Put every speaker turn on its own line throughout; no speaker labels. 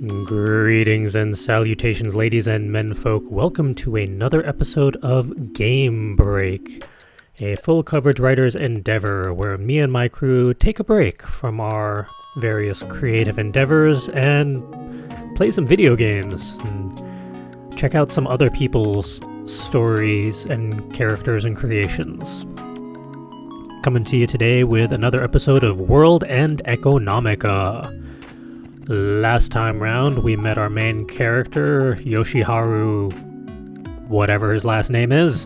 Greetings and salutations, ladies and menfolk. Welcome to another episode of Game Break, a full coverage writer's endeavor where me and my crew take a break from our various creative endeavors and play some video games and check out some other people's stories and characters and creations. Coming to you today with another episode of World and Economica. Last time round, we met our main character, Yoshiharu, whatever his last name is,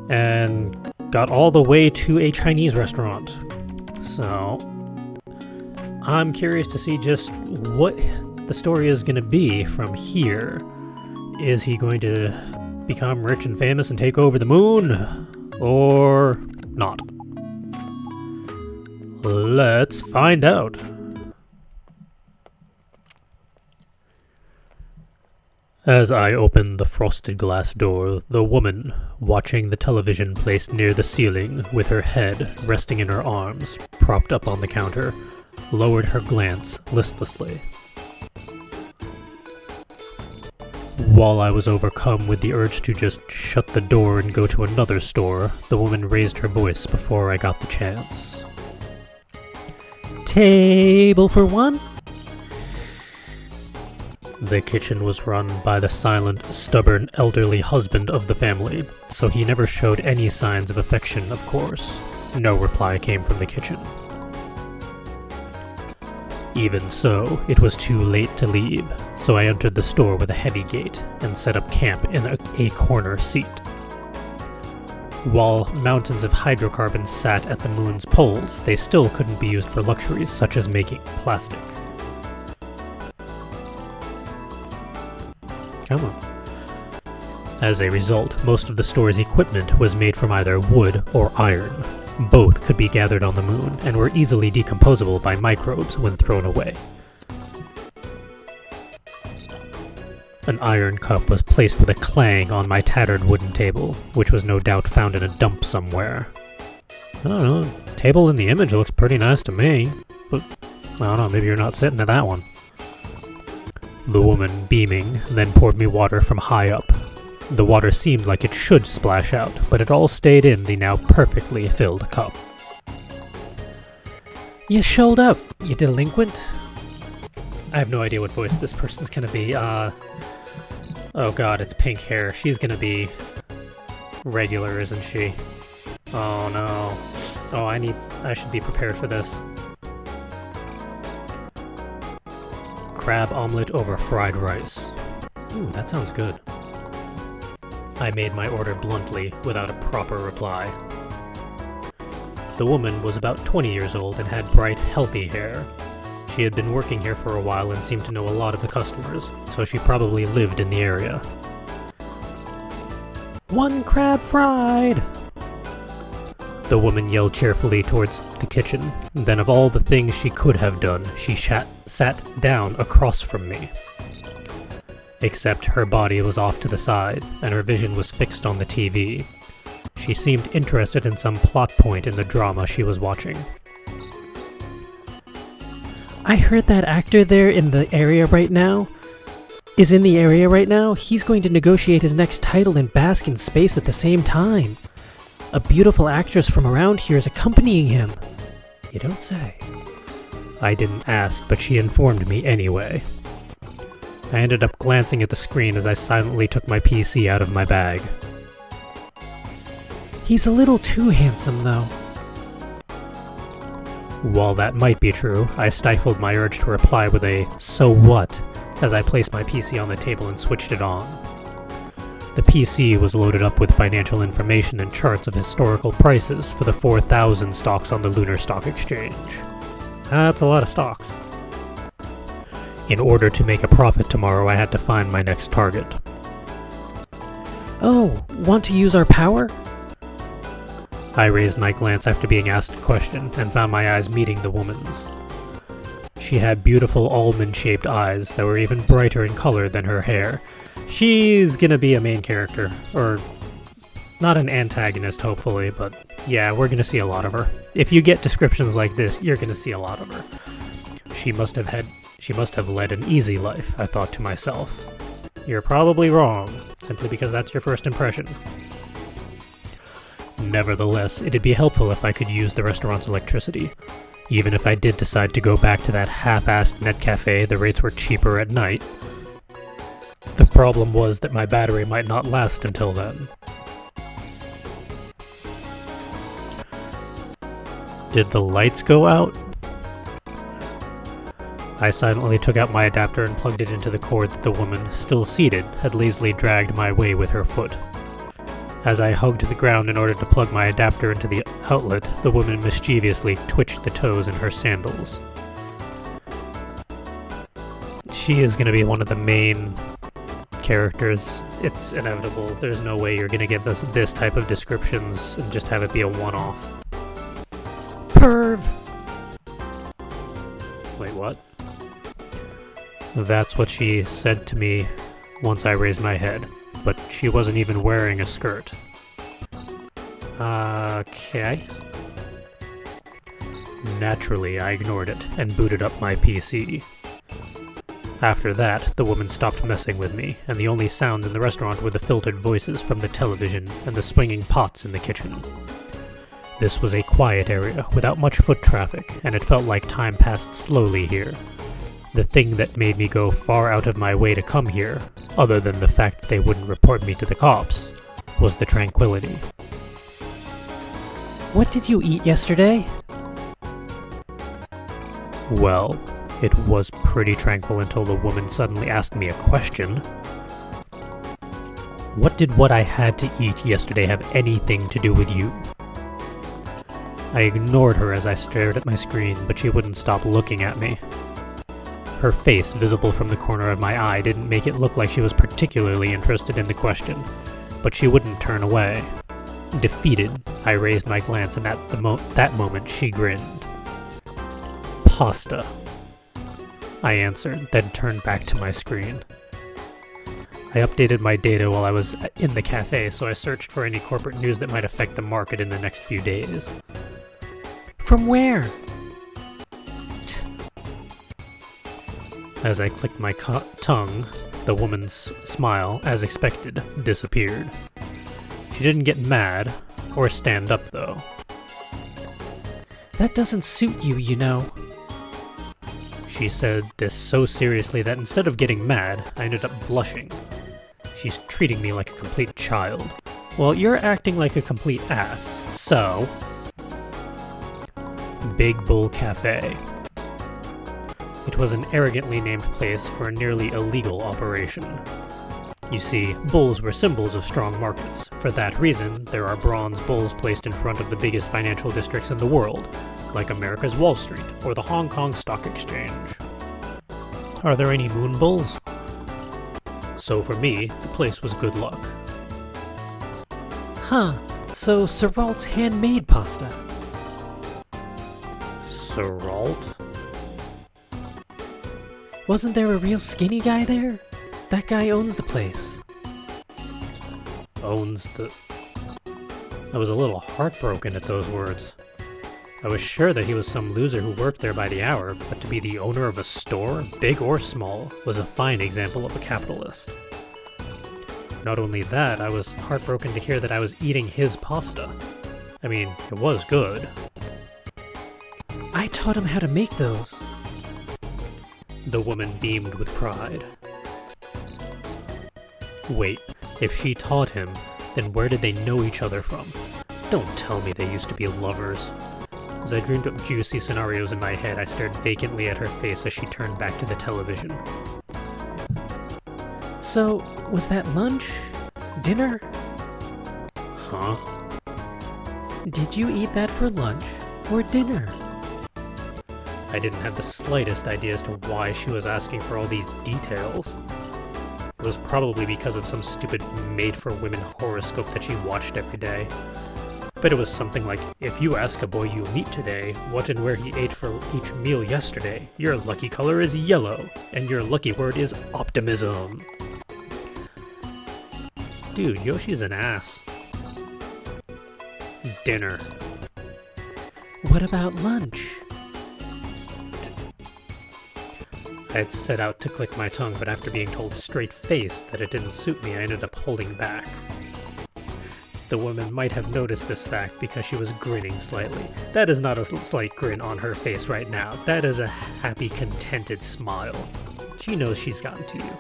and got all the way to a Chinese restaurant. So, I'm curious to see just what the story is going to be from here. Is he going to become rich and famous and take over the moon, or not? Let's find out. As I opened the frosted glass door, the woman, watching the television placed near the ceiling with her head resting in her arms, propped up on the counter, lowered her glance listlessly. While I was overcome with the urge to just shut the door and go to another store, the woman raised her voice before I got the chance. "Table for one?" The kitchen was run by the silent, stubborn, elderly husband of the family, so he never showed any signs of affection, of course. No reply came from the kitchen. Even so, it was too late to leave, so I entered the store with a heavy gait and set up camp in a corner seat. While mountains of hydrocarbons sat at the moon's poles, they still couldn't be used for luxuries such as making plastic. Come on. As a result, most of the store's equipment was made from either wood or iron. Both could be gathered on the moon and were easily decomposable by microbes when thrown away. An iron cup was placed with a clang on my tattered wooden table, which was no doubt found in a dump somewhere. I don't know, table in the image looks pretty nice to me, but I don't know, maybe you're not sitting at that one. The woman, beaming, then poured me water from high up. The water seemed like it should splash out, but it all stayed in the now perfectly filled cup. "You showed up, you delinquent." I have no idea what voice this person's gonna be. Oh god, it's pink hair. She's gonna be regular, isn't she? Oh no. Oh, I should be prepared for this. Crab omelet over fried rice. Ooh, that sounds good. I made my order bluntly, without a proper reply. The woman was about 20 years old and had bright, healthy hair. She had been working here for a while and seemed to know a lot of the customers, so she probably lived in the area. "One crab fried!" The woman yelled cheerfully towards the kitchen. Then of all the things she could have done, she sat down across from me. Except her body was off to the side, and her vision was fixed on the TV. She seemed interested in some plot point in the drama she was watching. "I heard that actor there is in the area right now. He's going to negotiate his next title and bask in space at the same time. A beautiful actress from around here is accompanying him." "You don't say." I didn't ask, but she informed me anyway. I ended up glancing at the screen as I silently took my PC out of my bag. "He's a little too handsome, though." While that might be true, I stifled my urge to reply with a "so what" as I placed my PC on the table and switched it on. The PC was loaded up with financial information and charts of historical prices for the 4,000 stocks on the Lunar Stock Exchange. That's a lot of stocks. In order to make a profit tomorrow, I had to find my next target. "Oh, want to use our power?" I raised my glance after being asked a question and found my eyes meeting the woman's. She had beautiful almond-shaped eyes that were even brighter in color than her hair. She's gonna be a main character, or not an antagonist, hopefully, but yeah, we're gonna see a lot of her. If you get descriptions like this, you're gonna see a lot of her. She must have had She must have led an easy life, I thought to myself. You're probably wrong, simply because that's your first impression. Nevertheless, it'd be helpful if I could use the restaurant's electricity. Even if I did decide to go back to that half-assed net cafe, the rates were cheaper at night. The problem was that my battery might not last until then. Did the lights go out? I silently took out my adapter and plugged it into the cord that the woman, still seated, had lazily dragged my way with her foot. As I hugged the ground in order to plug my adapter into the outlet, the woman mischievously twitched the toes in her sandals. She is going to be one of the main characters. It's inevitable. There's no way you're going to get this type of descriptions and just have it be a one-off. Perv! Wait, what? That's what she said to me once I raised my head, but she wasn't even wearing a skirt. Okay. Naturally, I ignored it and booted up my PC. After that, the woman stopped messing with me, and the only sounds in the restaurant were the filtered voices from the television and the swinging pots in the kitchen. This was a quiet area, without much foot traffic, and it felt like time passed slowly here. The thing that made me go far out of my way to come here, other than the fact that they wouldn't report me to the cops, was the tranquility. What did you eat yesterday? Well, it was pretty tranquil until the woman suddenly asked me a question. What did what I had to eat yesterday have anything to do with you? I ignored her as I stared at my screen, but she wouldn't stop looking at me. Her face, visible from the corner of my eye, didn't make it look like she was particularly interested in the question, but she wouldn't turn away. Defeated, I raised my glance, and at that moment she grinned. Pasta, I answered, then turned back to my screen. I updated my data while I was in the cafe, so I searched for any corporate news that might affect the market in the next few days. From where? As I clicked my tongue, the woman's smile, as expected, disappeared. She didn't get mad, or stand up though. That doesn't suit you, you know. She said this so seriously that instead of getting mad, I ended up blushing. She's treating me like a complete child. Well, you're acting like a complete ass, so... Big Bull Cafe. It was an arrogantly named place for a nearly illegal operation. You see, bulls were symbols of strong markets. For that reason, there are bronze bulls placed in front of the biggest financial districts in the world, like America's Wall Street or the Hong Kong Stock Exchange. Are there any moon bulls? So for me, the place was good luck. Huh, so Siralt's handmade pasta. Siralt? Wasn't there a real skinny guy there? That guy owns the place. Owns the... I was a little heartbroken at those words. I was sure that he was some loser who worked there by the hour, but to be the owner of a store, big or small, was a fine example of a capitalist. Not only that, I was heartbroken to hear that I was eating his pasta. I mean, it was good. I taught him how to make those. The woman beamed with pride. Wait, if she taught him, then where did they know each other from? Don't tell me they used to be lovers. As I dreamed up juicy scenarios in my head, I stared vacantly at her face as she turned back to the television. So, was that lunch? Dinner? Huh? Did you eat that for lunch or dinner? I didn't have the slightest idea as to why she was asking for all these details. It was probably because of some stupid made-for-women horoscope that she watched every day. But it was something like, if you ask a boy you meet today what and where he ate for each meal yesterday, your lucky color is yellow, and your lucky word is optimism. Dude, Yoshi's an ass. Dinner. What about lunch? I had set out to click my tongue, but after being told straight-faced that it didn't suit me, I ended up holding back. The woman might have noticed this fact because she was grinning slightly. That is not a slight grin on her face right now. That is a happy, contented smile. She knows she's gotten to you.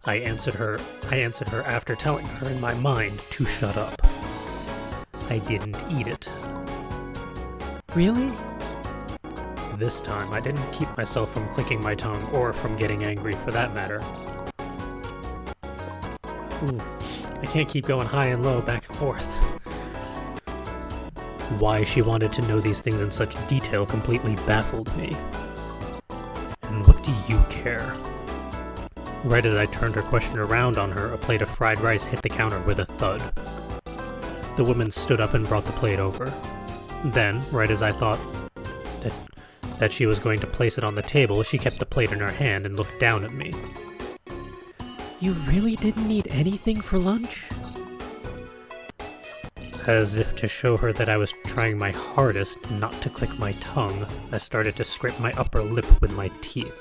I answered her after telling her in my mind to shut up. I didn't eat it. Really? This time, I didn't keep myself from clicking my tongue or from getting angry for that matter. Ooh, I can't keep going high and low, back and forth. Why she wanted to know these things in such detail completely baffled me. And what do you care? Right as I turned her question around on her, a plate of fried rice hit the counter with a thud. The woman stood up and brought the plate over. Then, right as I thought that she was going to place it on the table, she kept the plate in her hand and looked down at me. You really didn't eat anything for lunch? As if to show her that I was trying my hardest not to click my tongue, I started to scrape my upper lip with my teeth.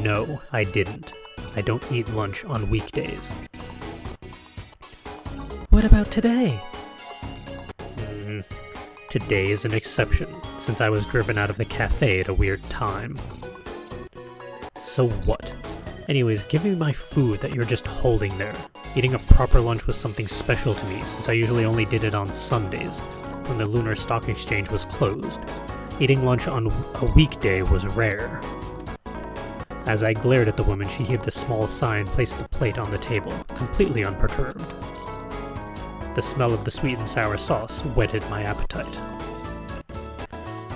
No, I didn't. I don't eat lunch on weekdays. What about today? Today is an exception, since I was driven out of the cafe at a weird time. So what? Anyways, give me my food that you're just holding there. Eating a proper lunch was something special to me, since I usually only did it on Sundays, when the Lunar Stock Exchange was closed. Eating lunch on a weekday was rare. As I glared at the woman, she heaved a small sigh and placed the plate on the table, completely unperturbed. The smell of the sweet and sour sauce whetted my appetite.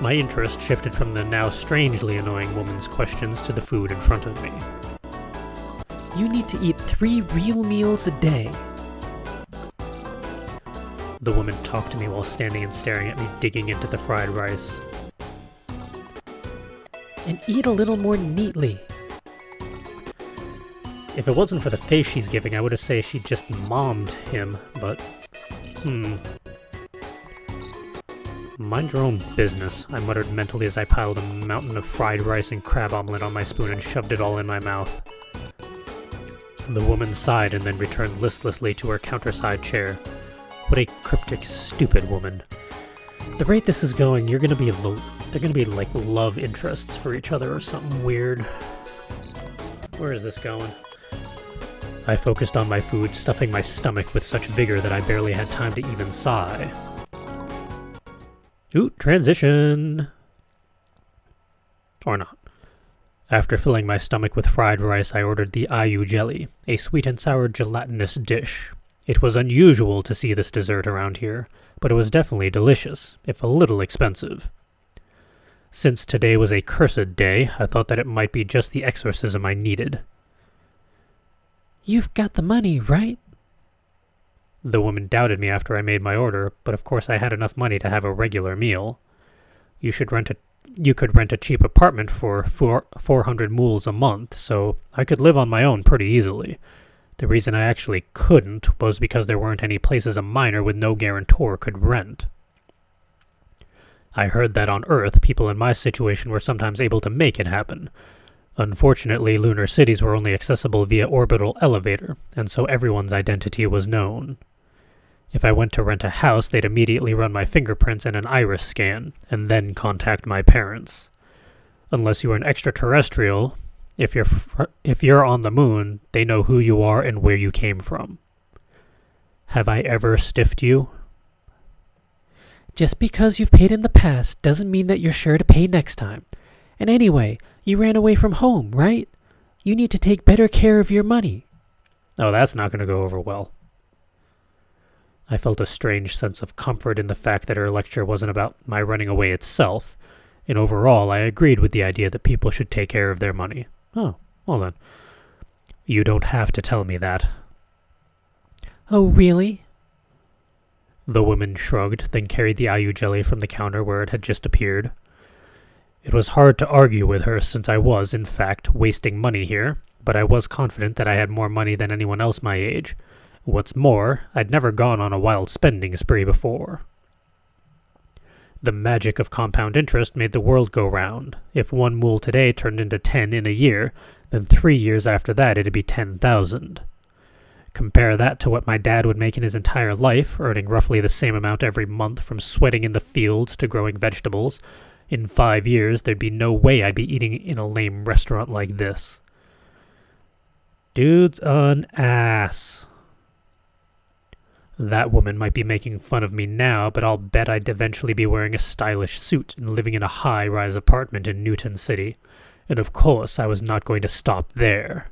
My interest shifted from the now strangely annoying woman's questions to the food in front of me. You need to eat 3 real meals a day. The woman talked to me while standing and staring at me, digging into the fried rice. And eat a little more neatly. If it wasn't for the face she's giving, I would have said she just mommed him, but... Mind your own business, I muttered mentally as I piled a mountain of fried rice and crab omelet on my spoon and shoved it all in my mouth. The woman sighed and then returned listlessly to her counterside chair. What a cryptic, stupid woman. The rate this is going, they're gonna be like love interests for each other or something weird. Where is this going? I focused on my food, stuffing my stomach with such vigor that I barely had time to even sigh. Ooh, transition! Or not. After filling my stomach with fried rice, I ordered the ayu jelly, a sweet and sour gelatinous dish. It was unusual to see this dessert around here, but it was definitely delicious, if a little expensive. Since today was a cursed day, I thought that it might be just the exorcism I needed. You've got the money, right? The woman doubted me after I made my order, but of course I had enough money to have a regular meal. You could rent a cheap apartment for 400 mules a month, so I could live on my own pretty easily. The reason I actually couldn't was because there weren't any places a minor with no guarantor could rent. I heard that on Earth, people in my situation were sometimes able to make it happen. Unfortunately, lunar cities were only accessible via orbital elevator, and so everyone's identity was known. If I went to rent a house, they'd immediately run my fingerprints and an iris scan, and then contact my parents. Unless you are an extraterrestrial, if you're on the moon, they know who you are and where you came from. Have I ever stiffed you? Just because you've paid in the past doesn't mean that you're sure to pay next time. And anyway, you ran away from home, right? You need to take better care of your money. Oh, that's not going to go over well. I felt a strange sense of comfort in the fact that her lecture wasn't about my running away itself, and overall I agreed with the idea that people should take care of their money. Oh, well then. You don't have to tell me that. Oh, really? The woman shrugged, then carried the ayu jelly from the counter where it had just appeared. It was hard to argue with her since I was, in fact, wasting money here, but I was confident that I had more money than anyone else my age. What's more, I'd never gone on a wild spending spree before. The magic of compound interest made the world go round. If 1 mool today turned into 10 in a year, then 3 years after that it'd be 10,000. Compare that to what my dad would make in his entire life, earning roughly the same amount every month from sweating in the fields to growing vegetables. In 5 years, there'd be no way I'd be eating in a lame restaurant like this. Dude's an ass. That woman might be making fun of me now, but I'll bet I'd eventually be wearing a stylish suit and living in a high-rise apartment in Newton City. And of course, I was not going to stop there.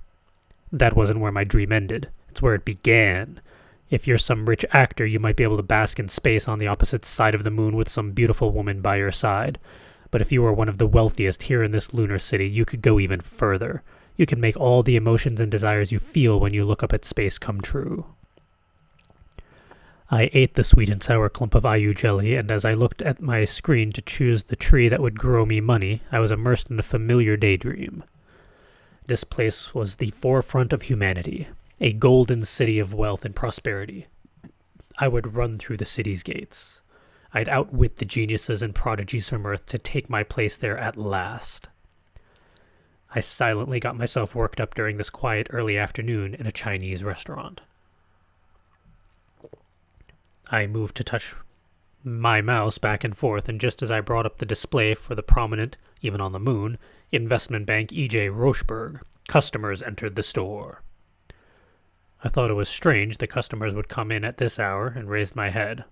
That wasn't where my dream ended. It's where it began. If you're some rich actor, you might be able to bask in space on the opposite side of the moon with some beautiful woman by your side. But if you were one of the wealthiest here in this lunar city, you could go even further. You can make all the emotions and desires you feel when you look up at space come true. I ate the sweet and sour clump of IU jelly, and as I looked at my screen to choose the tree that would grow me money, I was immersed in a familiar daydream. This place was the forefront of humanity, a golden city of wealth and prosperity. I would run through the city's gates. I'd outwit the geniuses and prodigies from Earth to take my place there at last. I silently got myself worked up during this quiet early afternoon in a Chinese restaurant. I moved to touch my mouse back and forth, and just as I brought up the display for the prominent, even on the moon, investment bank E.J. Rochberg, customers entered the store. I thought it was strange the customers would come in at this hour, and raised my head.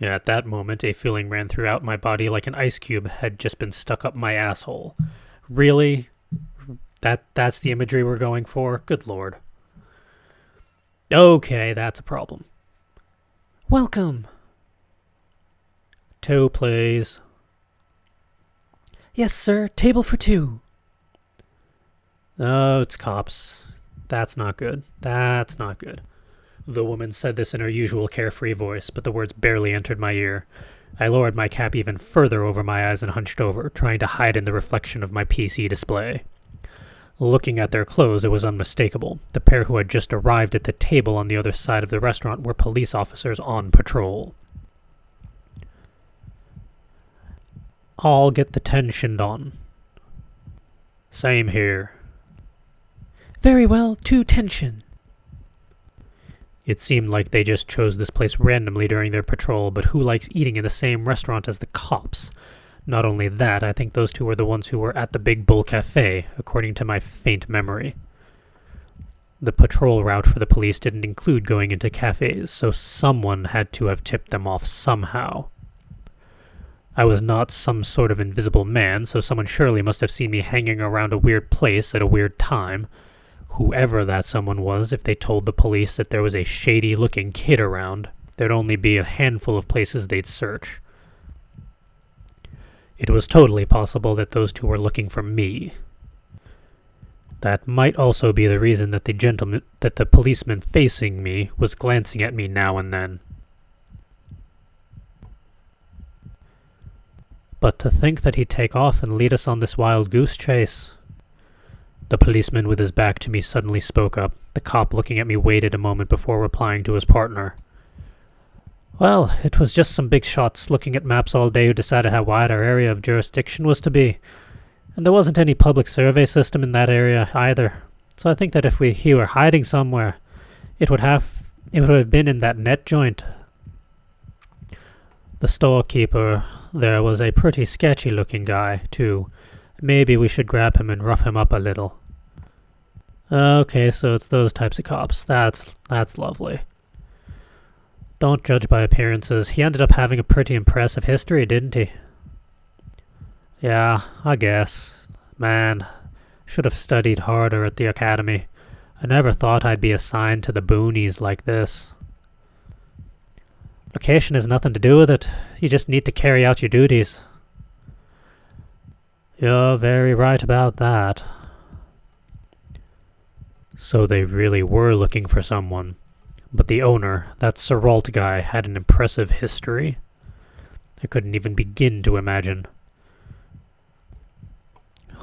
At that moment, a feeling ran throughout my body like an ice cube had just been stuck up my asshole. Really? That's the imagery we're going for? Good lord. Okay, that's a problem. Welcome. 2, please. Yes, sir. Table for 2. Oh, it's cops. That's not good. That's not good. The woman said this in her usual carefree voice, but the words barely entered my ear. I lowered my cap even further over my eyes and hunched over, trying to hide in the reflection of my PC display. Looking at their clothes, it was unmistakable. The pair who had just arrived at the table on the other side of the restaurant were police officers on patrol. I'll get the tension on. Same here. Very well, to tension. It seemed like they just chose this place randomly during their patrol, but who likes eating in the same restaurant as the cops? Not only that, I think those two were the ones who were at the Big Bull Cafe, according to my faint memory. The patrol route for the police didn't include going into cafes, so someone had to have tipped them off somehow. I was not some sort of invisible man, so someone surely must have seen me hanging around a weird place at a weird time. Whoever that someone was, if they told the police that there was a shady-looking kid around, there'd only be a handful of places they'd search. It was totally possible that those two were looking for me. That might also be the reason that the policeman facing me was glancing at me now and then. But to think that he'd take off and lead us on this wild goose chase. The policeman with his back to me suddenly spoke up. The cop looking at me waited a moment before replying to his partner. Well, it was just some big shots looking at maps all day who decided how wide our area of jurisdiction was to be. And there wasn't any public survey system in that area either. So I think that if he were hiding somewhere, it would have been in that net joint. The storekeeper there was a pretty sketchy looking guy, too. Maybe we should grab him and rough him up a little. Okay, so it's those types of cops. That's lovely. Don't judge by appearances. He ended up having a pretty impressive history, didn't he? Yeah, I guess. Man, should have studied harder at the academy. I never thought I'd be assigned to the boonies like this. Location has nothing to do with it. You just need to carry out your duties. You're very right about that. So they really were looking for someone. But the owner, that Serault guy, had an impressive history. I couldn't even begin to imagine.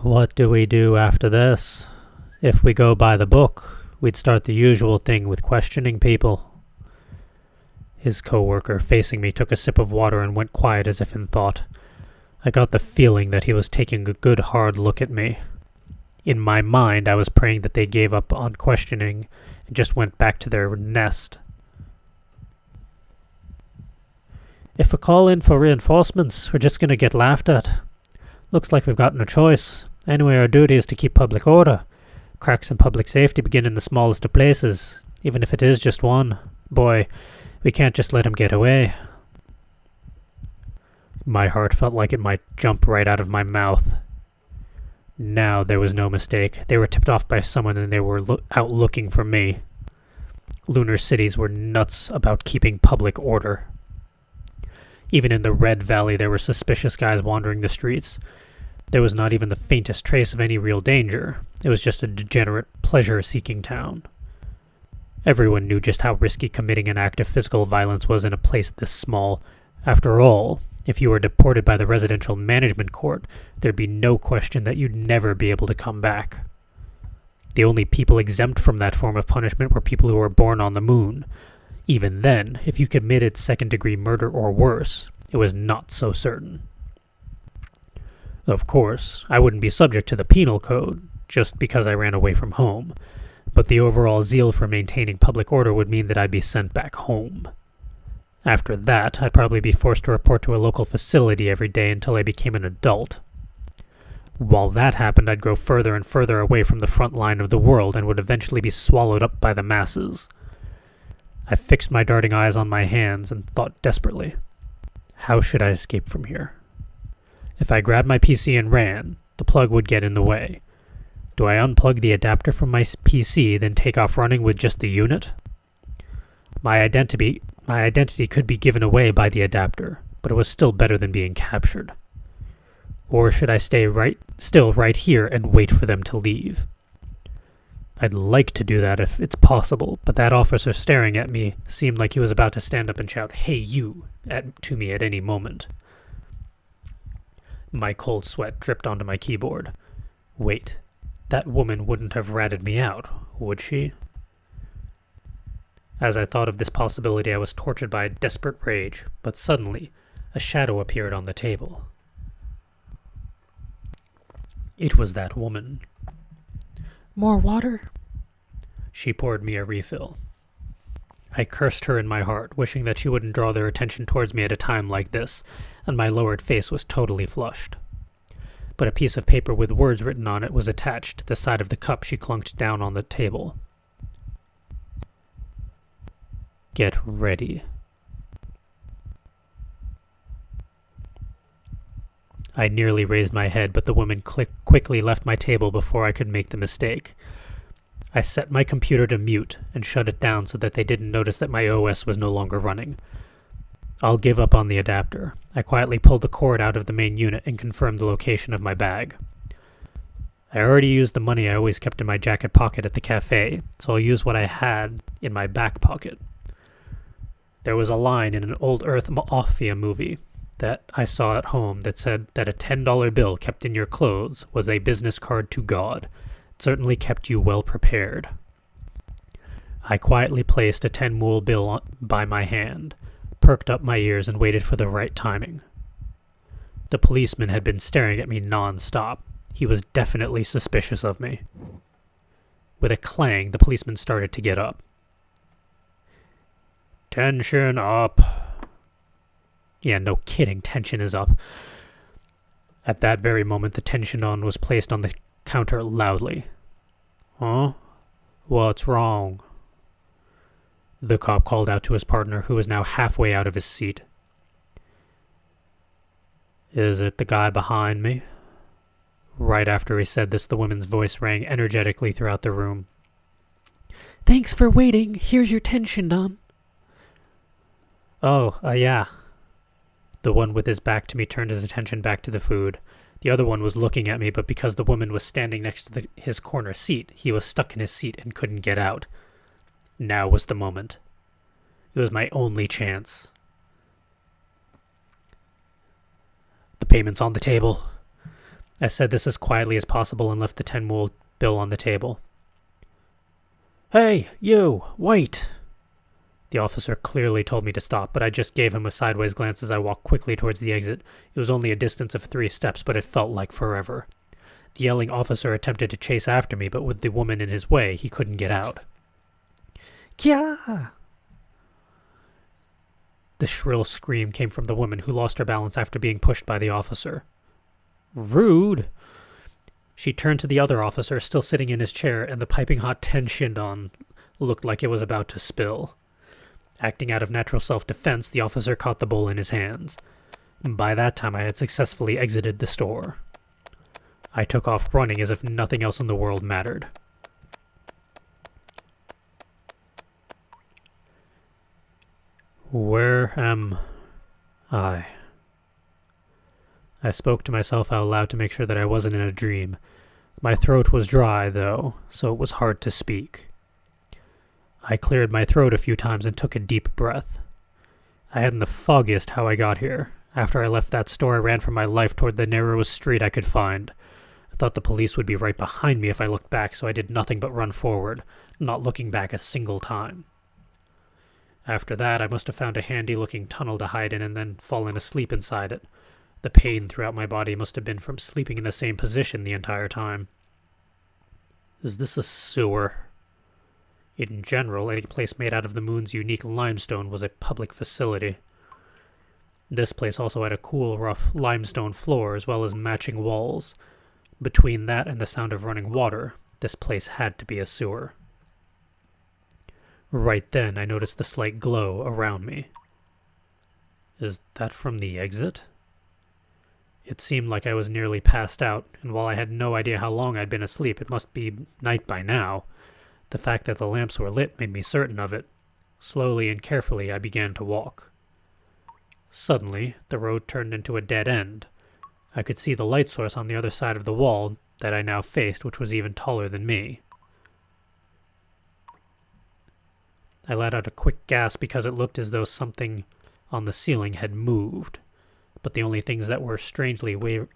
What do we do after this? If we go by the book, we'd start the usual thing with questioning people. His co-worker, facing me, took a sip of water and went quiet as if in thought. I got the feeling that he was taking a good hard look at me. In my mind, I was praying that they gave up on questioning and just went back to their nest. If we call in for reinforcements, we're just going to get laughed at. Looks like we've got no choice. Anyway, our duty is to keep public order. Cracks in public safety begin in the smallest of places, even if it is just one. Boy, we can't just let him get away. My heart felt like it might jump right out of my mouth. Now there was no mistake. They were tipped off by someone and they were out looking for me. Lunar cities were nuts about keeping public order. Even in the Red Valley there were suspicious guys wandering the streets. There was not even the faintest trace of any real danger. It was just a degenerate, pleasure-seeking town. Everyone knew just how risky committing an act of physical violence was in a place this small. After all, if you were deported by the residential management court, there'd be no question that you'd never be able to come back. The only people exempt from that form of punishment were people who were born on the moon. Even then, if you committed second-degree murder or worse, it was not so certain. Of course, I wouldn't be subject to the penal code, just because I ran away from home, but the overall zeal for maintaining public order would mean that I'd be sent back home. After that, I'd probably be forced to report to a local facility every day until I became an adult. While that happened, I'd grow further and further away from the front line of the world and would eventually be swallowed up by the masses. I fixed my darting eyes on my hands and thought desperately, how should I escape from here? If I grabbed my PC and ran, the plug would get in the way. Do I unplug the adapter from my PC, then take off running with just the unit? My identity could be given away by the adapter, but it was still better than being captured. Or should I stay right here and wait for them to leave? I'd like to do that if it's possible, but that officer staring at me seemed like he was about to stand up and shout, "Hey you," to me at any moment. My cold sweat dripped onto my keyboard. Wait, that woman wouldn't have ratted me out, would she? As I thought of this possibility, I was tortured by a desperate rage, but suddenly, a shadow appeared on the table. It was that woman. "More water?" She poured me a refill. I cursed her in my heart, wishing that she wouldn't draw their attention towards me at a time like this, and my lowered face was totally flushed. But a piece of paper with words written on it was attached to the side of the cup she clunked down on the table. Get ready. I nearly raised my head, but the woman quickly left my table before I could make the mistake. I set my computer to mute and shut it down so that they didn't notice that my OS was no longer running. I'll give up on the adapter. I quietly pulled the cord out of the main unit and confirmed the location of my bag. I already used the money I always kept in my jacket pocket at the cafe, so I'll use what I had in my back pocket. There was a line in an old Earth Mafia movie that I saw at home that said that a $10 bill kept in your clothes was a business card to God. It certainly kept you well prepared. I quietly placed a 10 bill by my hand, perked up my ears, and waited for the right timing. The policeman had been staring at me non-stop. He was definitely suspicious of me. With a clang, the policeman started to get up. "Tension up." Yeah, no kidding, tension is up. At that very moment, the tension on was placed on the counter loudly. "Huh? What's wrong?" The cop called out to his partner, who was now halfway out of his seat. "Is it the guy behind me?" Right after he said this, the woman's voice rang energetically throughout the room. "Thanks for waiting. Here's your tension done." "Oh, yeah." The one with his back to me turned his attention back to the food. The other one was looking at me, but because the woman was standing next to his corner seat, he was stuck in his seat and couldn't get out. Now was the moment. It was my only chance. "The payment's on the table." I said this as quietly as possible and left the 10 bill on the table. "Hey, you, wait!" The officer clearly told me to stop, but I just gave him a sideways glance as I walked quickly towards the exit. It was only a distance of 3 steps, but it felt like forever. The yelling officer attempted to chase after me, but with the woman in his way, he couldn't get out. Kya! The shrill scream came from the woman, who lost her balance after being pushed by the officer. Rude! She turned to the other officer, still sitting in his chair, and the piping hot tension on looked like it was about to spill. Acting out of natural self-defense, the officer caught the bowl in his hands. By that time, I had successfully exited the store. I took off running as if nothing else in the world mattered. Where am I? I spoke to myself out loud to make sure that I wasn't in a dream. My throat was dry, though, so it was hard to speak. I cleared my throat a few times and took a deep breath. I hadn't the foggiest how I got here. After I left that store, I ran for my life toward the narrowest street I could find. I thought the police would be right behind me if I looked back, so I did nothing but run forward, not looking back a single time. After that, I must have found a handy-looking tunnel to hide in and then fallen asleep inside it. The pain throughout my body must have been from sleeping in the same position the entire time. Is this a sewer? In general, any place made out of the moon's unique limestone was a public facility. This place also had a cool, rough limestone floor as well as matching walls. Between that and the sound of running water, this place had to be a sewer. Right then, I noticed the slight glow around me. Is that from the exit? It seemed like I was nearly passed out, and while I had no idea how long I'd been asleep, it must be night by now. The fact that the lamps were lit made me certain of it. Slowly and carefully, I began to walk. Suddenly, the road turned into a dead end. I could see the light source on the other side of the wall that I now faced, which was even taller than me. I let out a quick gasp because it looked as though something on the ceiling had moved, but the only things there were strangely wavering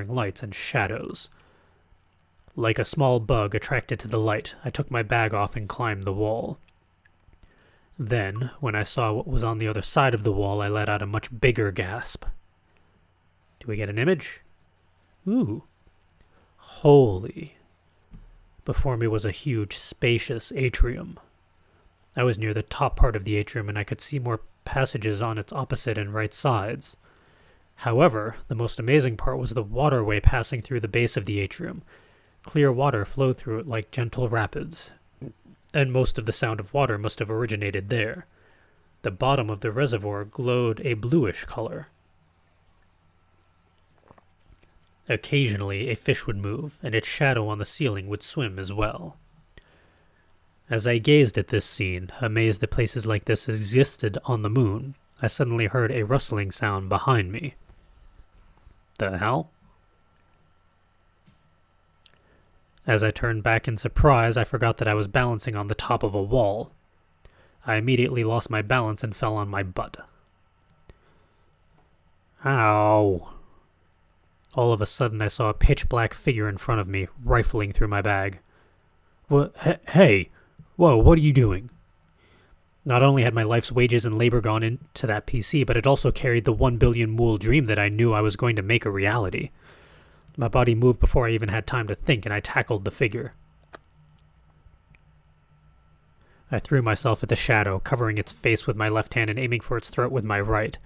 lights and shadows. Like a small bug attracted to the light, I took my bag off and climbed the wall. Then, when I saw what was on the other side of the wall, I let out a much bigger gasp. Do we get an image? Ooh. Holy. Before me was a huge, spacious atrium. I was near the top part of the atrium, and I could see more passages on its opposite and right sides. However, the most amazing part was the waterway passing through the base of the atrium. Clear water flowed through it like gentle rapids, and most of the sound of water must have originated there. The bottom of the reservoir glowed a bluish color. Occasionally, a fish would move, and its shadow on the ceiling would swim as well. As I gazed at this scene, amazed that places like this existed on the moon, I suddenly heard a rustling sound behind me. The hell? As I turned back in surprise, I forgot that I was balancing on the top of a wall. I immediately lost my balance and fell on my butt. Ow! All of a sudden, I saw a pitch-black figure in front of me, rifling through my bag. Hey! Whoa, what are you doing? Not only had my life's wages and labor gone into that PC, but it also carried the 1 billion mool dream that I knew I was going to make a reality. My body moved before I even had time to think, and I tackled the figure. I threw myself at the shadow, covering its face with my left hand and aiming for its throat with my right.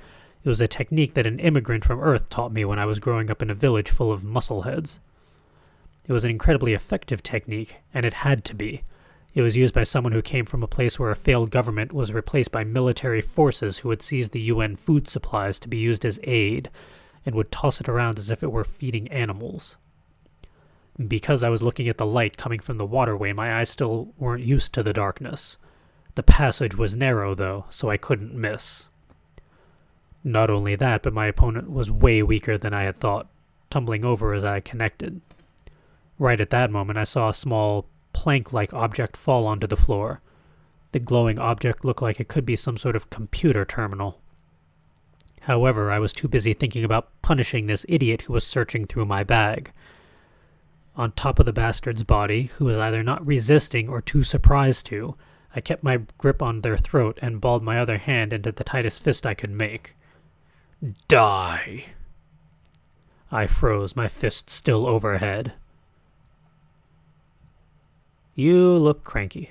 It was a technique that an immigrant from Earth taught me when I was growing up in a village full of muscleheads. It was an incredibly effective technique, and it had to be. It was used by someone who came from a place where a failed government was replaced by military forces who would seize the UN food supplies to be used as aid, and would toss it around as if it were feeding animals. Because I was looking at the light coming from the waterway, my eyes still weren't used to the darkness. The passage was narrow, though, so I couldn't miss. Not only that, but my opponent was way weaker than I had thought, tumbling over as I connected. Right at that moment, I saw a small, plank-like object fall onto the floor. The glowing object looked like it could be some sort of computer terminal. However, I was too busy thinking about punishing this idiot who was searching through my bag. On top of the bastard's body, who was either not resisting or too surprised to, I kept my grip on their throat and balled my other hand into the tightest fist I could make. Die! I froze, my fist still overhead. You look cranky.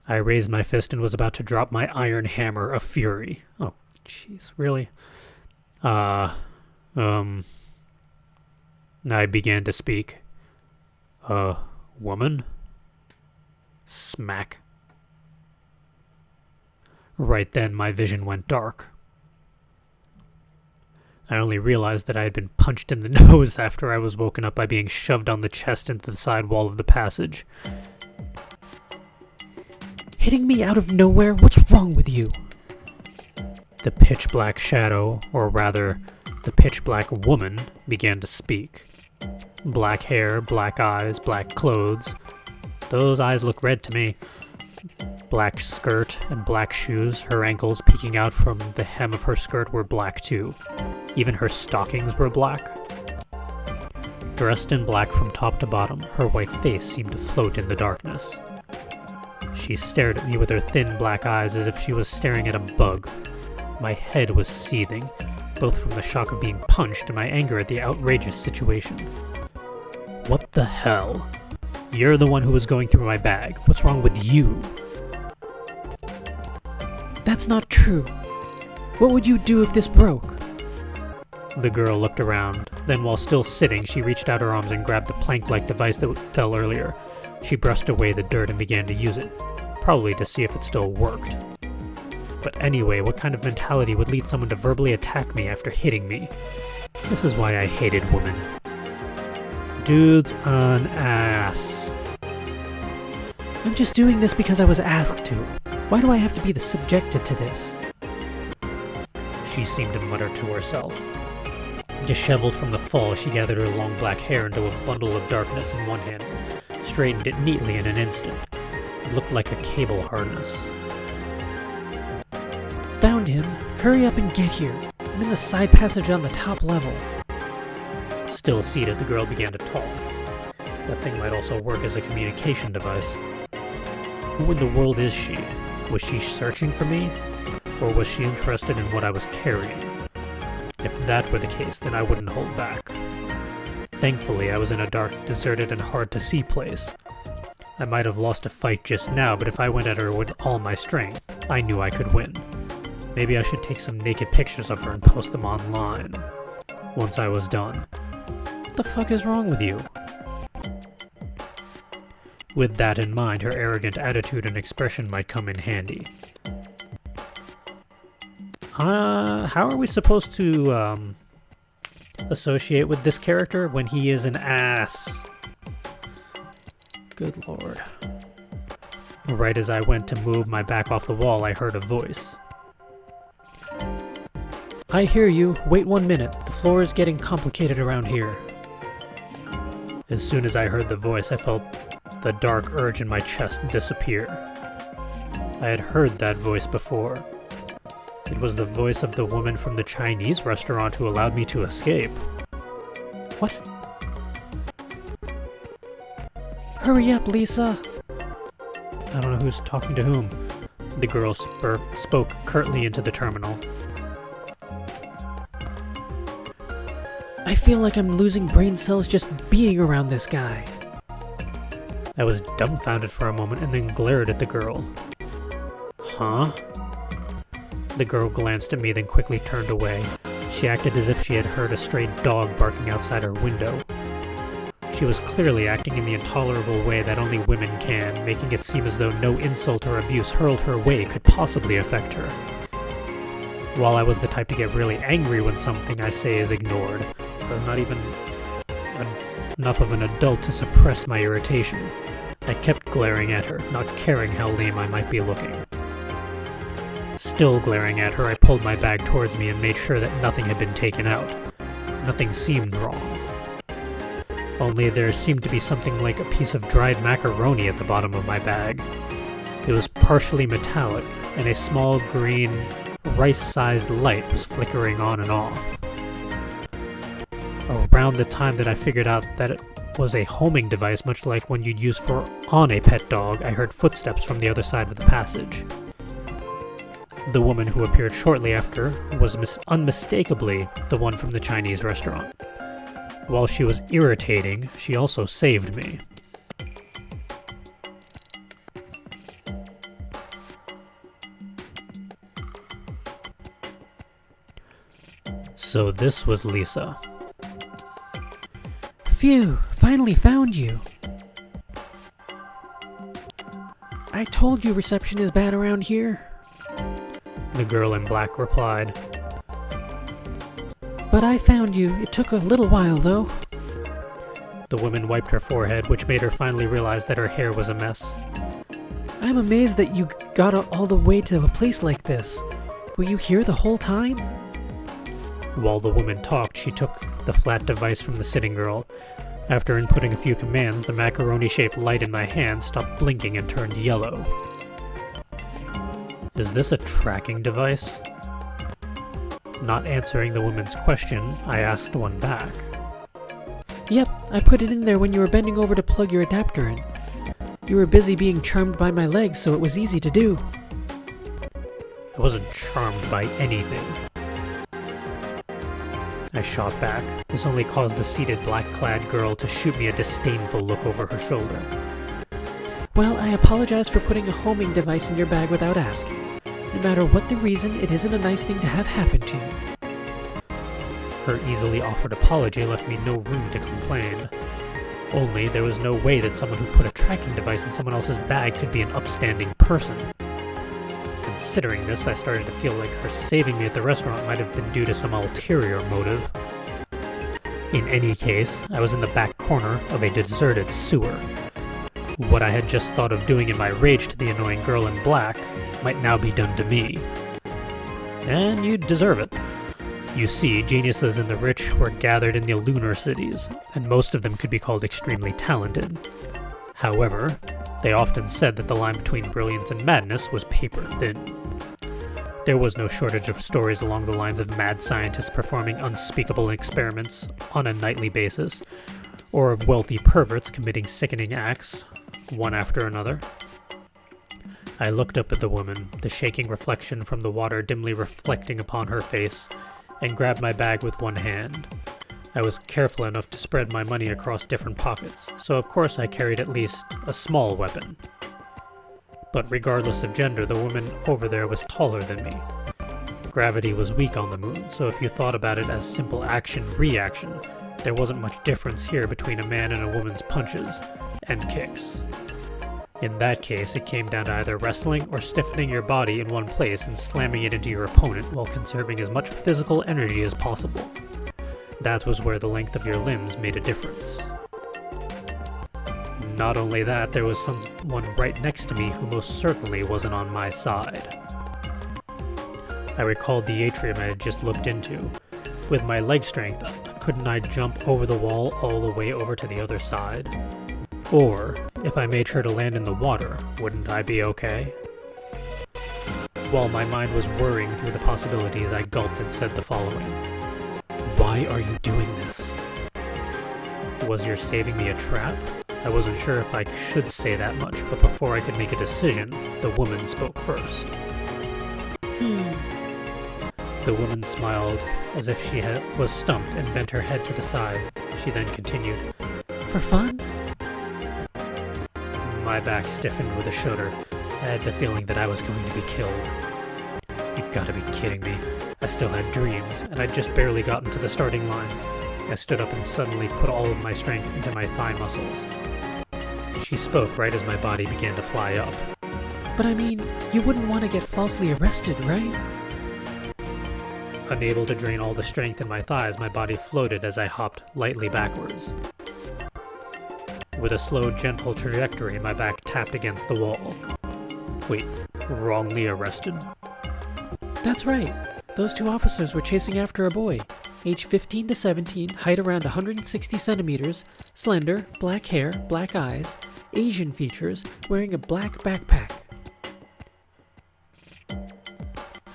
I raised my fist and was about to drop my iron hammer of fury. Oh, jeez, really? I began to speak. Woman? Smack. Right then, my vision went dark. I only realized that I had been punched in the nose after I was woken up by being shoved on the chest into the side wall of the passage. Hitting me out of nowhere? What's wrong with you? The pitch-black shadow, or rather, the pitch-black woman, began to speak. Black hair, black eyes, black clothes. Those eyes look red to me. Black skirt and black shoes, her ankles peeking out from the hem of her skirt were black too. Even her stockings were black. Dressed in black from top to bottom, her white face seemed to float in the darkness. She stared at me with her thin black eyes as if she was staring at a bug. My head was seething, both from the shock of being punched and my anger at the outrageous situation. What the hell? You're the one who was going through my bag. What's wrong with you? That's not true. What would you do if this broke? The girl looked around. Then, while still sitting, she reached out her arms and grabbed the plank-like device that fell earlier. She brushed away the dirt and began to use it, probably to see if it still worked. But anyway, what kind of mentality would lead someone to verbally attack me after hitting me? This is why I hated women. Dude's an ass. I'm just doing this because I was asked to. Why do I have to be subjected to this? She seemed to mutter to herself. Disheveled from the fall, she gathered her long black hair into a bundle of darkness in one hand, straightened it neatly in an instant. It looked like a cable harness. Found him. Hurry up and get here. I'm in the side passage on the top level. Still seated, the girl began to talk. That thing might also work as a communication device. Who in the world is she? Was she searching for me? Or was she interested in what I was carrying? If that were the case, then I wouldn't hold back. Thankfully, I was in a dark, deserted, and hard-to-see place. I might have lost a fight just now, but if I went at her with all my strength, I knew I could win. Maybe I should take some naked pictures of her and post them online. Once I was done. What the fuck is wrong with you? With that in mind, her arrogant attitude and expression might come in handy. How are we supposed to, associate with this character when he is an ass? Good lord. Right as I went to move my back off the wall, I heard a voice. I hear you. Wait 1 minute. The floor is getting complicated around here. As soon as I heard the voice, I felt the dark urge in my chest disappear. I had heard that voice before. It was the voice of the woman from the Chinese restaurant who allowed me to escape. What? Hurry up, Lisa! I don't know who's talking to whom. The girl spoke curtly into the terminal. I feel like I'm losing brain cells just being around this guy. I was dumbfounded for a moment and then glared at the girl. Huh? The girl glanced at me, then quickly turned away. She acted as if she had heard a stray dog barking outside her window. She was clearly acting in the intolerable way that only women can, making it seem as though no insult or abuse hurled her way could possibly affect her. While I was the type to get really angry when something I say is ignored, I was not even enough of an adult to suppress my irritation. I kept glaring at her, not caring how lame I might be looking. Still glaring at her, I pulled my bag towards me and made sure that nothing had been taken out. Nothing seemed wrong. Only there seemed to be something like a piece of dried macaroni at the bottom of my bag. It was partially metallic, and a small green, rice-sized light was flickering on and off. Around the time that I figured out that it was a homing device much like one you'd use on a pet dog, I heard footsteps from the other side of the passage. The woman who appeared shortly after was unmistakably the one from the Chinese restaurant. While she was irritating, she also saved me. So this was Lisa.
Phew, finally found you. I told you reception is bad around here.
The girl in black replied.
But I found you. It took a little while, though.
The woman wiped her forehead, which made her finally realize that her hair was a mess.
I'm amazed that you got all the way to a place like this. Were you here the whole time?
While the woman talked, she took the flat device from the sitting girl. After inputting a few commands, the macaroni-shaped light in my hand stopped blinking and turned yellow. Is this a tracking device? Not answering the woman's question, I asked one back.
Yep, I put it in there when you were bending over to plug your adapter in. You were busy being charmed by my legs, so it was easy to do.
I wasn't charmed by anything. I shot back. This only caused the seated black-clad girl to shoot me a disdainful look over her shoulder.
Well, I apologize for putting a homing device in your bag without asking. No matter what the reason, it isn't a nice thing to have happen to you.
Her easily offered apology left me no room to complain. Only there was no way that someone who put a tracking device in someone else's bag could be an upstanding person. Considering this, I started to feel like her saving me at the restaurant might have been due to some ulterior motive. In any case, I was in the back corner of a deserted sewer. What I had just thought of doing in my rage to the annoying girl in black might now be done to me. And you deserve it. You see, geniuses and the rich were gathered in the lunar cities, and most of them could be called extremely talented. However, they often said that the line between brilliance and madness was paper thin. There was no shortage of stories along the lines of mad scientists performing unspeakable experiments on a nightly basis, or of wealthy perverts committing sickening acts, one after another. I looked up at the woman, the shaking reflection from the water dimly reflecting upon her face, and grabbed my bag with one hand. I was careful enough to spread my money across different pockets, so of course I carried at least a small weapon. But regardless of gender, the woman over there was taller than me. Gravity was weak on the moon, so if you thought about it as simple action-reaction, there wasn't much difference here between a man and a woman's punches and kicks. In that case, it came down to either wrestling or stiffening your body in one place and slamming it into your opponent while conserving as much physical energy as possible. That was where the length of your limbs made a difference. Not only that, there was someone right next to me who most certainly wasn't on my side. I recalled the atrium I had just looked into. With my leg strength, couldn't I jump over the wall all the way over to the other side? Or, if I made sure to land in the water, wouldn't I be okay? While my mind was whirring through the possibilities, I gulped and said the following. Why are you doing this? Was your saving me a trap? I wasn't sure if I should say that much, but before I could make a decision, the woman spoke first. The woman smiled, as if she was stumped, and bent her head to the side. She then continued,
For fun?
My back stiffened with a shudder. I had the feeling that I was going to be killed. You've got to be kidding me. I still had dreams, and I'd just barely gotten to the starting line. I stood up and suddenly put all of my strength into my thigh muscles. She spoke right as my body began to fly up.
But I mean, you wouldn't want to get falsely arrested, right?
Unable to drain all the strength in my thighs, my body floated as I hopped lightly backwards. With a slow, gentle trajectory, my back tapped against the wall. Wait, wrongly arrested?
That's right. Those two officers were chasing after a boy, age 15 to 17, height around 160 centimeters, slender, black hair, black eyes, Asian features, wearing a black backpack.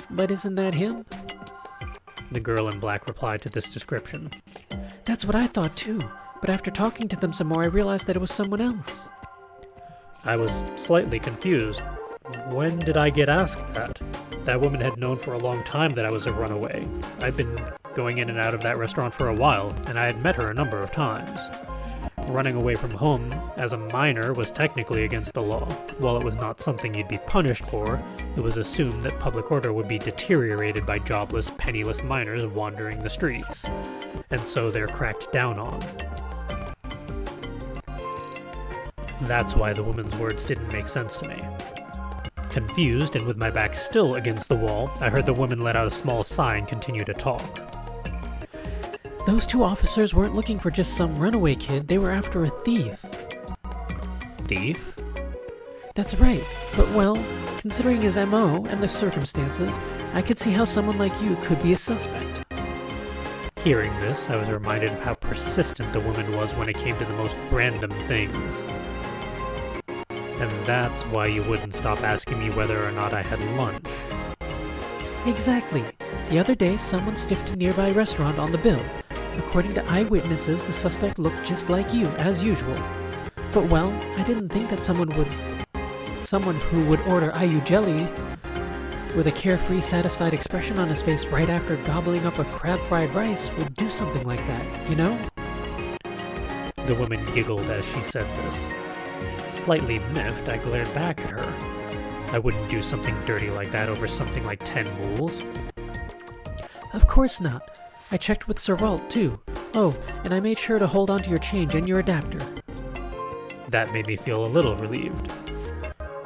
But isn't that him?
The girl in black replied to this description.
That's what I thought too. but after talking to them some more, I realized that it was someone else.
I was slightly confused. When did I get asked that? That woman had known for a long time that I was a runaway. I'd been going in and out of that restaurant for a while, and I had met her a number of times. Running away from home as a minor was technically against the law. While it was not something you'd be punished for, it was assumed that public order would be deteriorated by jobless, penniless minors wandering the streets, and so they're cracked down on. That's why the woman's words didn't make sense to me. Confused and with my back still against the wall, I heard the woman let out a small sigh and continue to talk.
Those two officers weren't looking for just some runaway kid, they were after a thief.
Thief?
That's right, but well, considering his MO and the circumstances, I could see how someone like you could be a suspect.
Hearing this, I was reminded of how persistent the woman was when it came to the most random things. And that's why you wouldn't stop asking me whether or not I had lunch.
Exactly. The other day, someone stiffed a nearby restaurant on the bill. According to eyewitnesses, the suspect looked just like you, as usual. But well, I didn't think that someone who would order IU jelly with a carefree, satisfied expression on his face right after gobbling up a crab-fried rice would do something like that, you know?
The woman giggled as she said this. Slightly miffed, I glared back at her. I wouldn't do something dirty like that over something like 10 mules.
Of course not. I checked with Sir Walt, too. Oh, and I made sure to hold onto your change and your adapter.
That made me feel a little relieved.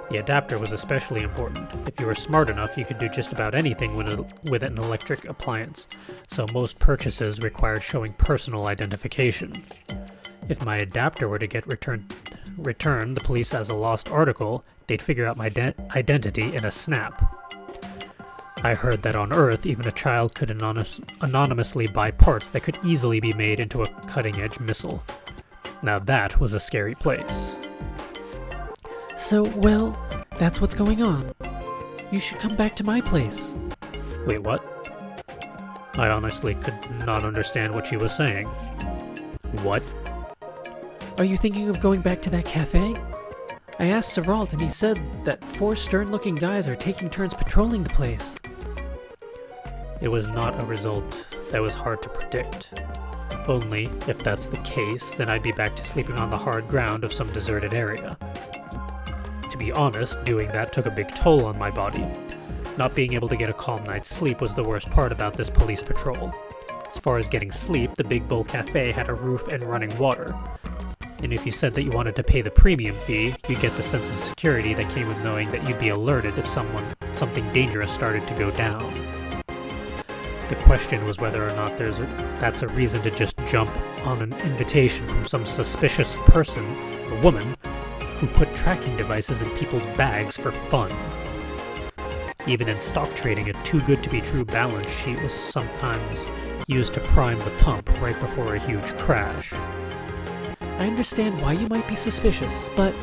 The adapter was especially important. If you were smart enough, you could do just about anything with an electric appliance, so most purchases required showing personal identification. If my adapter were to get returned the police as a lost article, they'd figure out my identity in a snap. I heard that on Earth, even a child could anonymously buy parts that could easily be made into a cutting-edge missile. Now that was a scary place.
So, well, that's what's going on. You should come back to my place.
Wait, what? I honestly could not understand what she was saying. What?
Are you thinking of going back to that cafe? I asked Sir Walt and he said that 4 stern-looking guys are taking turns patrolling the place.
It was not a result that was hard to predict. Only, if that's the case, then I'd be back to sleeping on the hard ground of some deserted area. To be honest, doing that took a big toll on my body. Not being able to get a calm night's sleep was the worst part about this police patrol. As far as getting sleep, the Big Bull Cafe had a roof and running water. And if you said that you wanted to pay the premium fee, you'd get the sense of security that came with knowing that you'd be alerted if something dangerous started to go down. The question was whether or not that's a reason to just jump on an invitation from some suspicious person, a woman, who put tracking devices in people's bags for fun. Even in stock trading, a too-good-to-be-true balance sheet was sometimes used to prime the pump right before a huge crash.
I understand why you might be suspicious, but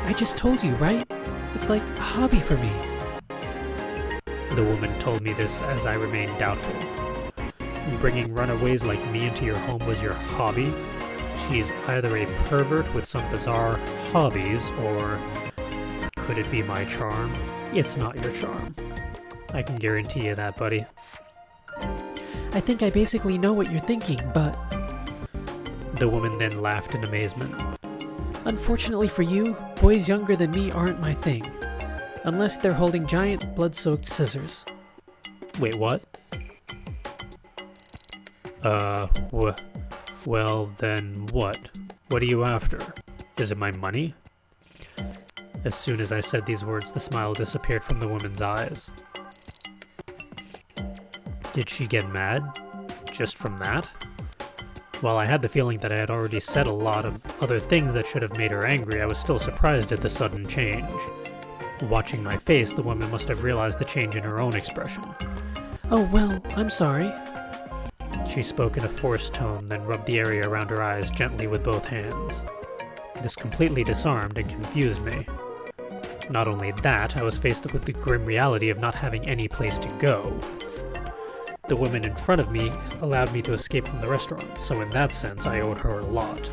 I just told you, right? It's like a hobby for me.
The woman told me this as I remained doubtful. Bringing runaways like me into your home was your hobby? She's either a pervert with some bizarre hobbies, or could it be my charm? It's not your charm. I can guarantee you that, buddy.
I think I basically know what you're thinking, but...
The woman then laughed in amazement.
Unfortunately for you, boys younger than me aren't my thing. Unless they're holding giant, blood-soaked scissors.
Wait, what? Well, then what? What are you after? Is it my money? As soon as I said these words, the smile disappeared from the woman's eyes. Did she get mad? Just from that? While I had the feeling that I had already said a lot of other things that should have made her angry, I was still surprised at the sudden change. Watching my face, the woman must have realized the change in her own expression.
Oh, well, I'm sorry.
She spoke in a forced tone, then rubbed the area around her eyes gently with both hands. This completely disarmed and confused me. Not only that, I was faced with the grim reality of not having any place to go. The woman in front of me allowed me to escape from the restaurant, so in that sense I owed her a lot.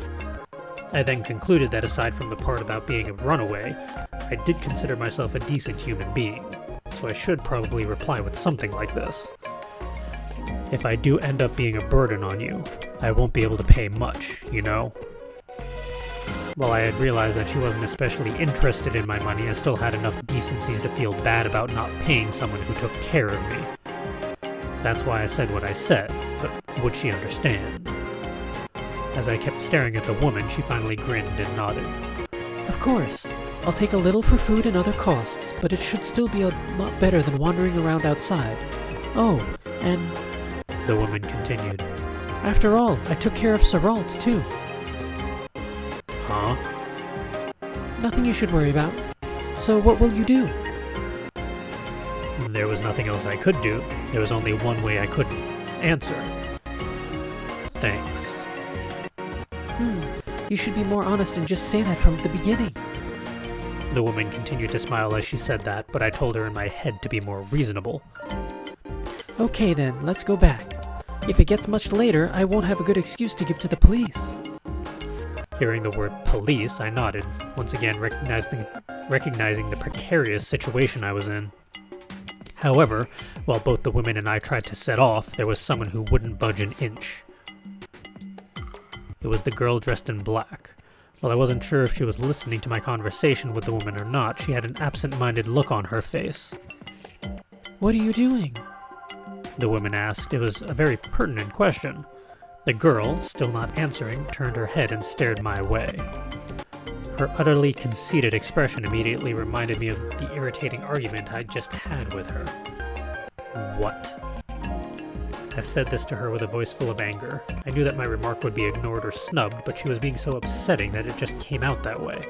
I then concluded that aside from the part about being a runaway, I did consider myself a decent human being, so I should probably reply with something like this. If I do end up being a burden on you, I won't be able to pay much, you know? While I had realized that she wasn't especially interested in my money, I still had enough decency to feel bad about not paying someone who took care of me. That's why I said what I said, but would she understand? As I kept staring at the woman, she finally grinned and nodded.
Of course. I'll take a little for food and other costs, but it should still be a lot better than wandering around outside. Oh, and...
the woman continued.
After all, I took care of Saralt, too.
Huh?
Nothing you should worry about. So what will you do?
There was nothing else I could do. There was only one way I couldn't answer. Thanks.
You should be more honest and just say that from the beginning.
The woman continued to smile as she said that, but I told her in my head to be more reasonable.
Okay then, let's go back. If it gets much later, I won't have a good excuse to give to the police.
Hearing the word police, I nodded, once again recognizing the precarious situation I was in. However, while both the women and I tried to set off, there was someone who wouldn't budge an inch. It was the girl dressed in black. While I wasn't sure if she was listening to my conversation with the woman or not, she had an absent-minded look on her face.
What are you doing?
The woman asked. It was a very pertinent question. The girl, still not answering, turned her head and stared my way. Her utterly conceited expression immediately reminded me of the irritating argument I'd just had with her. What? I said this to her with a voice full of anger. I knew that my remark would be ignored or snubbed, but she was being so upsetting that it just came out that way.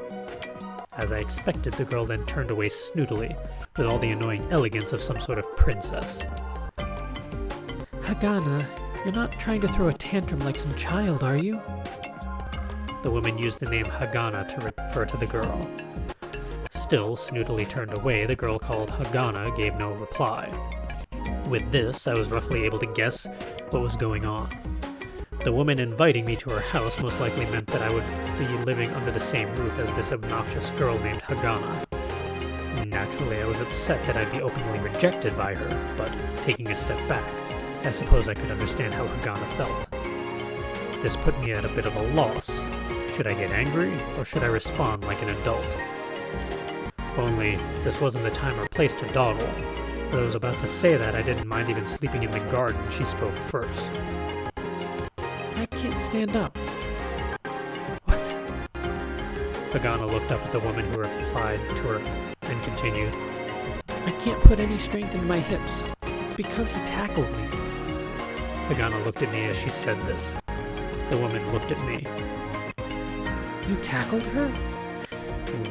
As I expected, the girl then turned away snootily, with all the annoying elegance of some sort of princess.
Hagana, you're not trying to throw a tantrum like some child, are you?
The woman used the name Hagana to refer to the girl. Still snootily turned away, the girl called Hagana gave no reply. With this, I was roughly able to guess what was going on. The woman inviting me to her house most likely meant that I would be living under the same roof as this obnoxious girl named Hagana. Naturally, I was upset that I'd be openly rejected by her, but taking a step back, I suppose I could understand how Hagana felt. This put me at a bit of a loss. Should I get angry, or should I respond like an adult? Only, this wasn't the time or place to dawdle. As I was about to say that, I didn't mind even sleeping in the garden. She spoke first.
I can't stand up. What?
Hagana looked up at the woman who replied to her and continued.
I can't put any strength in my hips. It's because he tackled me.
Hagana looked at me as she said this. The woman looked at me.
You tackled her?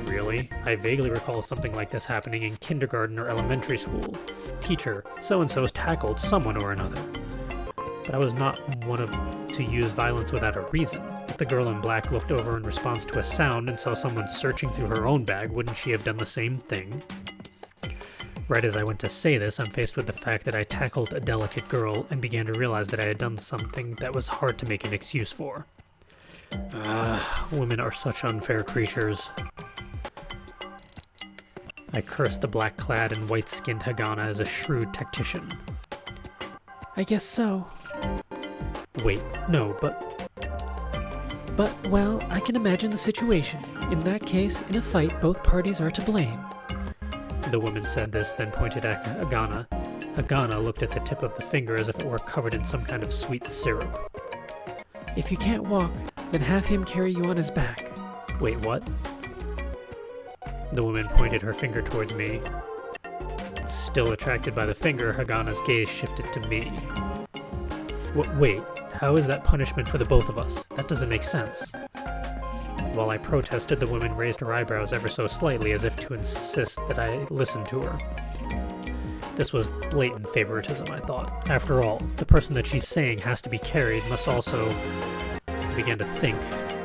Really? I vaguely recall something like this happening in kindergarten or elementary school. Teacher, so-and-so tackled someone or another. But I was not one to use violence without a reason. If the girl in black looked over in response to a sound and saw someone searching through her own bag, wouldn't she have done the same thing? Right as I went to say this, I'm faced with the fact that I tackled a delicate girl and began to realize that I had done something that was hard to make an excuse for. Women are such unfair creatures. I cursed the black-clad and white-skinned Hagana as a shrewd tactician.
I guess so.
Wait, no, but...
But, well, I can imagine the situation. In that case, in a fight, both parties are to blame.
The woman said this, then pointed at Hagana. Hagana looked at the tip of the finger as if it were covered in some kind of sweet syrup.
If you can't walk, then have him carry you on his back.
Wait, what? The woman pointed her finger towards me. Still attracted by the finger, Hagana's gaze shifted to me. Wait, how is that punishment for the both of us? That doesn't make sense. While I protested, the woman raised her eyebrows ever so slightly as if to insist that I listen to her. This was blatant favoritism, I thought. After all, the person that she's saying has to be carried must also... I began to think,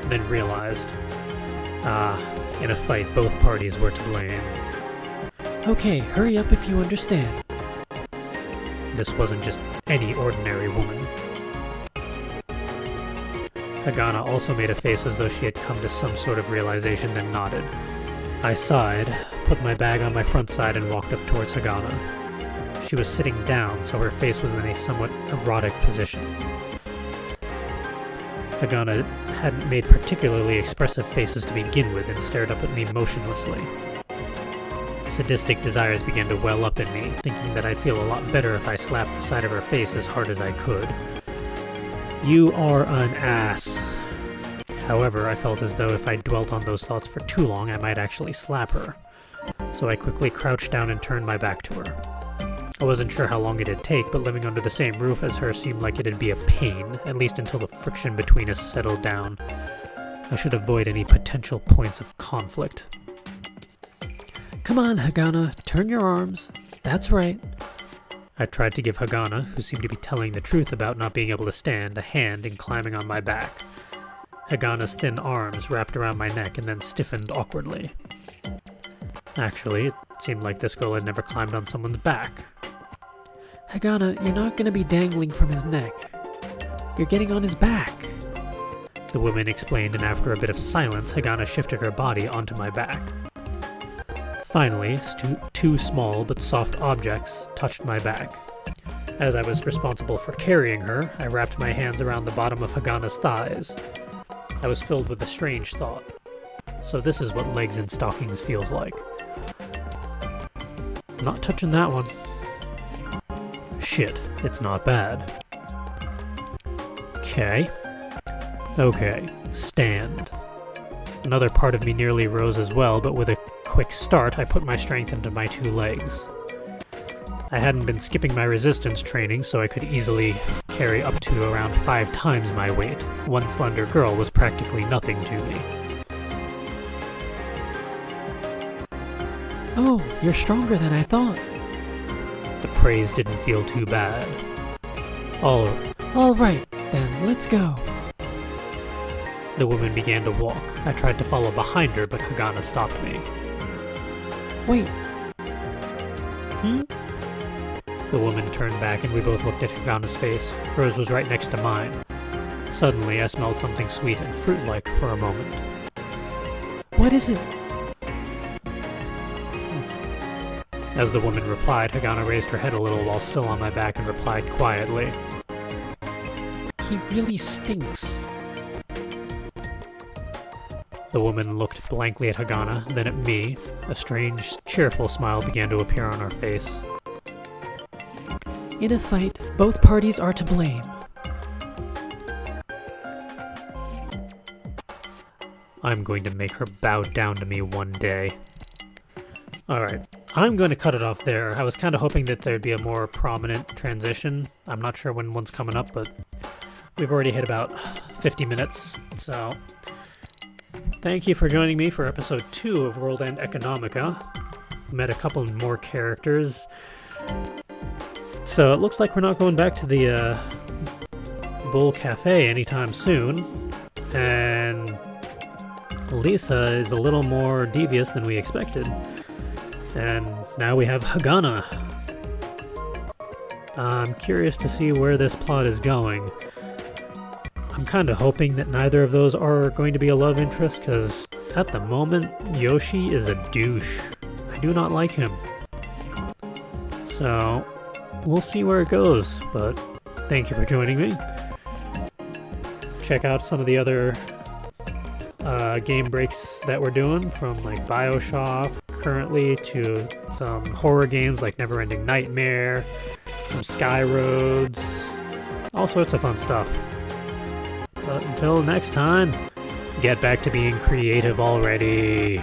then realized... in a fight, both parties were to blame.
Okay, hurry up if you understand.
This wasn't just any ordinary woman. Hagana also made a face as though she had come to some sort of realization, then nodded. I sighed, put my bag on my front side, and walked up towards Hagana. She was sitting down, so her face was in a somewhat erotic position. Hagana hadn't made particularly expressive faces to begin with and stared up at me motionlessly. Sadistic desires began to well up in me, thinking that I'd feel a lot better if I slapped the side of her face as hard as I could. You are an ass. However, I felt as though if I dwelt on those thoughts for too long, I might actually slap her. So I quickly crouched down and turned my back to her. I wasn't sure how long it'd take, but living under the same roof as her seemed like it'd be a pain, at least until the friction between us settled down. I should avoid any potential points of conflict.
Come on, Hagana, turn your arms. That's right.
I tried to give Hagana, who seemed to be telling the truth about not being able to stand, a hand in climbing on my back. Hagana's thin arms wrapped around my neck and then stiffened awkwardly. Actually, it seemed like this girl had never climbed on someone's back.
Hagana, you're not going to be dangling from his neck. You're getting on his back.
The woman explained, and after a bit of silence, Hagana shifted her body onto my back. Finally, two small but soft objects touched my back. As I was responsible for carrying her, I wrapped my hands around the bottom of Hagana's thighs. I was filled with a strange thought. So this is what legs in stockings feels like. Not touching that one. Shit, it's not bad. Okay, stand. Another part of me nearly rose as well, but with a quick start, I put my strength into my two legs. I hadn't been skipping my resistance training, so I could easily carry up to around 5 times my weight. One slender girl was practically nothing to me.
Oh, you're stronger than I thought.
The praise didn't feel too bad.
All right, then, let's go.
The woman began to walk. I tried to follow behind her, but Hagana stopped me.
Wait.
The woman turned back and we both looked at Hagana's face. Hers was right next to mine. Suddenly, I smelled something sweet and fruit-like for a moment.
What is it?
As the woman replied, Hagana raised her head a little while still on my back and replied quietly.
He really stinks.
The woman looked blankly at Hagana, then at me. A strange, cheerful smile began to appear on her face.
In a fight, both parties are to blame.
I'm going to make her bow down to me one day. Alright, I'm going to cut it off there. I was kind of hoping that there'd be a more prominent transition. I'm not sure when one's coming up, but we've already hit about 50 minutes, so thank you for joining me for episode 2 of World End Economica. Met a couple more characters. So it looks like we're not going back to the Bull Cafe anytime soon. And Lisa is a little more devious than we expected. And now we have Hagana. I'm curious to see where this plot is going. I'm kind of hoping that neither of those are going to be a love interest, because at the moment, Yoshi is a douche. I do not like him. So, we'll see where it goes, but thank you for joining me. Check out some of the other game breaks that we're doing, from like BioShock currently to some horror games like Neverending Nightmare, some Sky Roads, all sorts of fun stuff. But until next time, get back to being creative already.